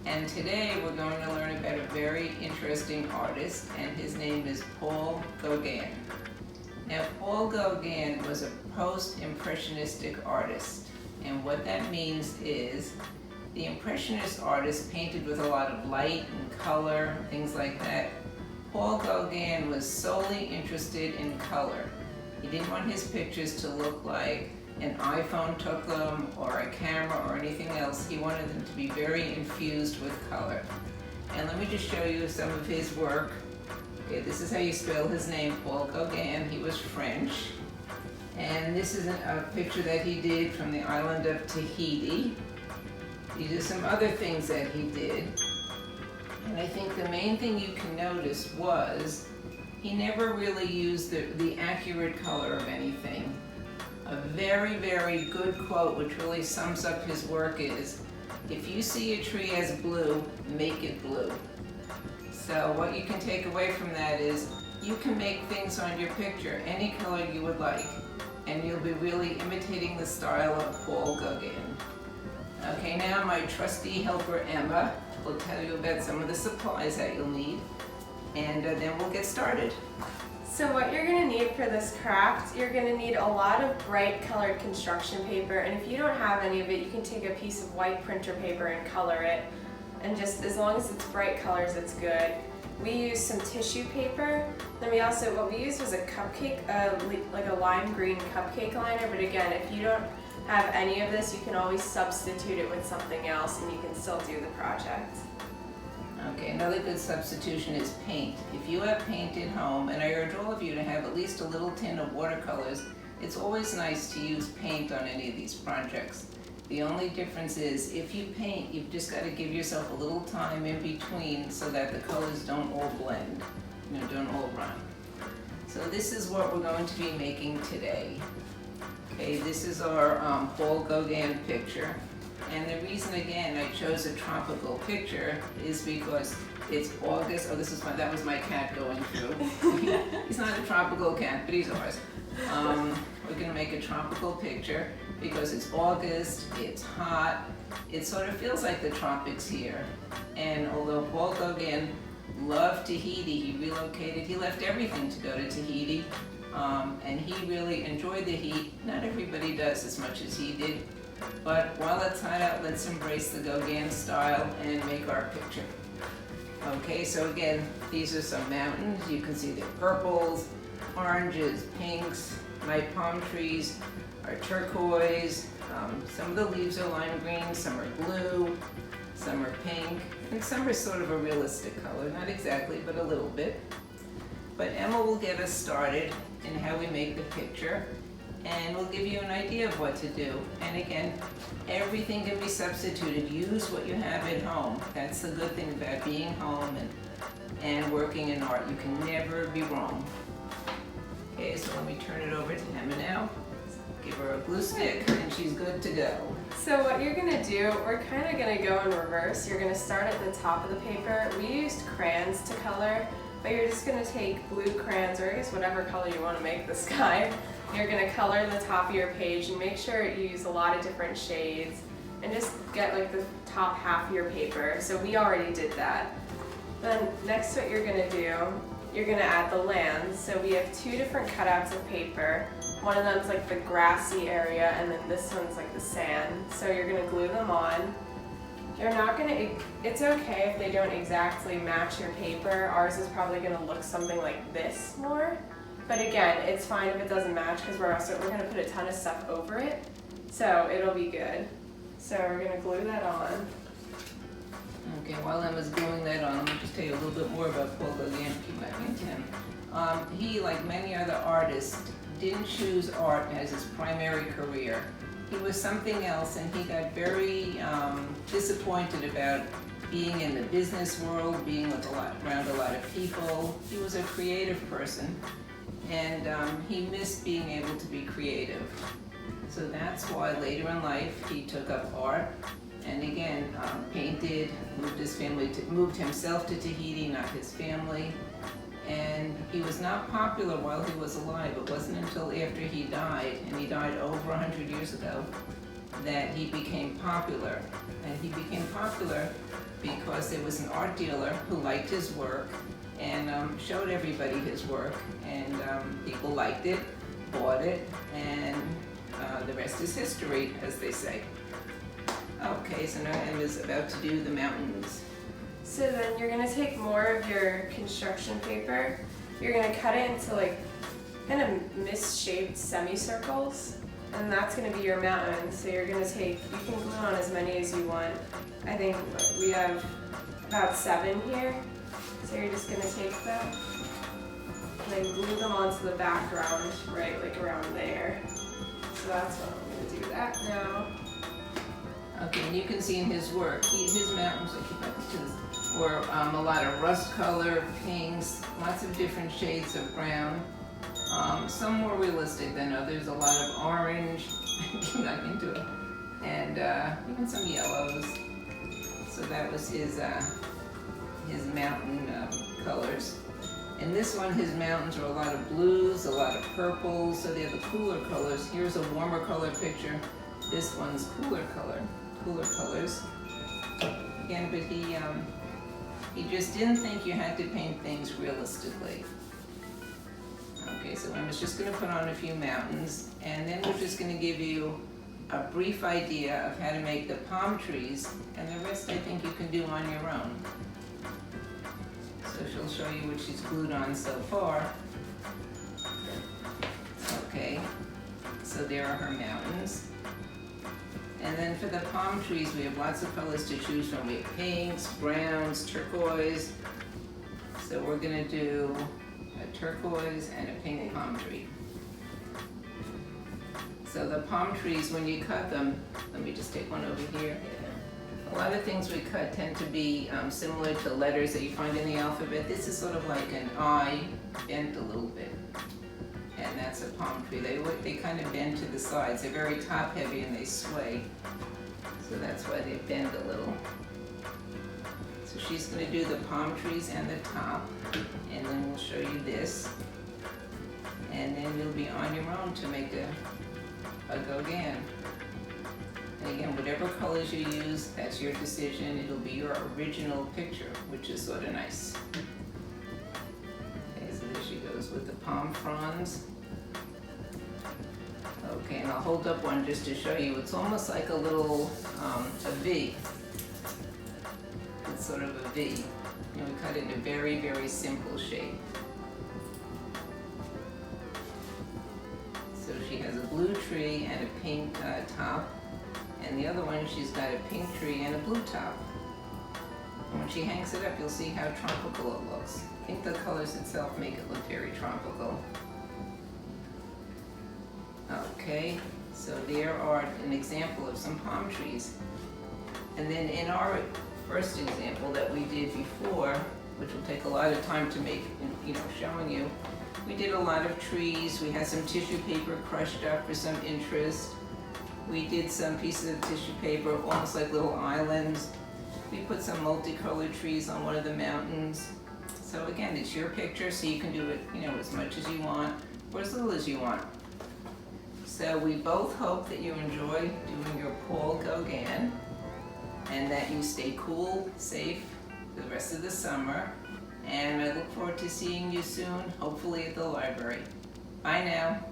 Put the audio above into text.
And today we're going to learn about a very interesting artist, and his name is Paul Gauguin. Now, Paul Gauguin was a post-impressionistic artist, and what that means is the impressionist artist painted with a lot of light and color, things like that. Paul Gauguin was solely interested in color. He didn't want his pictures to look like an iPhone took them or a camera or anything else. He wanted them to be very infused with color. And let me just show you some of his work. Okay, this is how you spell his name, Paul Gauguin. He was French. And this is a picture that he did from the island of Tahiti. These are some other things that he did. And I think the main thing you can notice was he never really used the accurate color of anything. A very, very good quote which really sums up his work is, if you see a tree as blue, make it blue. So what you can take away from that is you can make things on your picture any color you would like, and you'll be really imitating the style of Paul Gauguin. Okay, now my trusty helper Emma will tell you about some of the supplies that you'll need, and then we'll get started. So what you're going to need for this craft, you're going to need a lot of bright colored construction paper, and if you don't have any of it, you can take a piece of white printer paper and color it, and just as long as it's bright colors, it's good. We used some tissue paper. Then what we used was a cupcake, like a lime green cupcake liner, but again, if you don't have any of this, you can always substitute it with something else and you can still do the project. Okay, another good substitution is paint. If you have paint at home, and I urge all of you to have at least a little tin of watercolors, it's always nice to use paint on any of these projects. The only difference is if you paint, you've just got to give yourself a little time in between so that the colors don't all blend, don't all run. So this is what we're going to be making today. Okay, this is our Paul Gauguin picture. And the reason, again, I chose a tropical picture is because it's August. Oh, that was my cat going through. He's not a tropical cat, but he's ours. We're going to make a tropical picture because it's August, it's hot, it sort of feels like the tropics here. And although Paul Gauguin loved Tahiti, he relocated, he left everything to go to Tahiti, and he really enjoyed the heat. Not everybody does as much as he did. But while it's hot out, let's embrace the Gauguin style and make our picture. Okay, so again, these are some mountains. You can see the purples, oranges, pinks. My palm trees are turquoise. Some of the leaves are lime green, some are blue, some are pink, and some are sort of a realistic color. Not exactly, but a little bit. But Emma will get us started in how we make the picture, and we'll give you an idea of what to do. And again, everything can be substituted. Use what you have at home. That's the good thing about being home and working in art. You can never be wrong. Okay, so let me turn it over to Emma now. Give her a glue stick and she's good to go. So what you're going to do, we're kind of going to go in reverse. You're going to start at the top of the paper. We used crayons to color, but you're just going to take blue crayons, or I guess whatever color you want to make the sky. You're going to color the top of your page and make sure you use a lot of different shades and just get like the top half of your paper. So we already did that. Then next what you're going to do, you're going to add the lands. So we have two different cutouts of paper. One of them's like the grassy area, and then this one's like the sand. So you're going to glue them on. You're not going to, it's okay if they don't exactly match your paper. Ours is probably going to look something like this more. But again, it's fine if it doesn't match because we're going to put a ton of stuff over it. So it'll be good. So we're going to glue that on. Okay, while Emma's gluing that on, let me just tell you a little bit more about Paul Gauguin. Keep my hand to him. He, like many other artists, didn't choose art as his primary career. He was something else, and he got very disappointed about being in the business world, being around a lot of people. He was a creative person, and he missed being able to be creative. So that's why later in life he took up art, and again painted, moved himself to Tahiti, not his family. And he was not popular while he was alive. It wasn't until after he died, and he died over 100 years ago, that he became popular. And he became popular because there was an art dealer who liked his work and showed everybody his work, and people liked it, bought it, and the rest is history, as they say. Okay, so now Emma's about to do the mountains. So then you're gonna take more of your construction paper. You're gonna cut it into like kind of misshaped semicircles, and that's gonna be your mountain. So you're gonna take, you can glue on as many as you want. I think we have about 7 here. So you're just gonna take them and then glue them onto the background, right, like around there. So that's what I'm gonna do that now. Okay, and you can see in his work, his mountains, I keep up to this, were a lot of rust color, pinks, lots of different shades of brown. Some more realistic than others, a lot of orange, not into it, and even some yellows. So that was his mountain colors. And this one, his mountains are a lot of blues, a lot of purples, so they're the cooler colors. Here's a warmer color picture. This one's cooler colors. Again, but he just didn't think you had to paint things realistically. Okay, so I'm just gonna put on a few mountains, and then we're just gonna give you a brief idea of how to make the palm trees, and the rest I think you can do on your own. So she'll show you what she's glued on so far. Okay, so there are her mountains. And then for the palm trees, we have lots of colors to choose from. We have pinks, browns, turquoise. So we're gonna do a turquoise and a pink palm tree. So the palm trees, when you cut them, let me just take one over here. A lot of things we cut tend to be similar to letters that you find in the alphabet. This is sort of like an I bent a little bit. And that's a palm tree. They kind of bend to the sides. They're very top heavy and they sway. So that's why they bend a little. So she's going to do the palm trees and the top. And then we'll show you this. And then you'll be on your own to make a Gauguin. And again, whatever colors you use, that's your decision. It'll be your original picture, which is sort of nice. Okay, so there she goes with the palm fronds. Okay, and I'll hold up one just to show you. It's almost like a little, a V. It's sort of a V. And we cut it in a very, very simple shape. So she has a blue tree and a pink top. And the other one, she's got a pink tree and a blue top. And when she hangs it up, you'll see how tropical it looks. I think the colors itself make it look very tropical. Okay, so there are an example of some palm trees. And then in our first example that we did before, which will take a lot of time to make, showing you, we did a lot of trees. We had some tissue paper crushed up for some interest. We did some pieces of tissue paper, almost like little islands. We put some multicolored trees on one of the mountains. So again, it's your picture, so you can do it, as much as you want, or as little as you want. So we both hope that you enjoy doing your Paul Gauguin, and that you stay cool, safe the rest of the summer. And I look forward to seeing you soon, hopefully at the library. Bye now.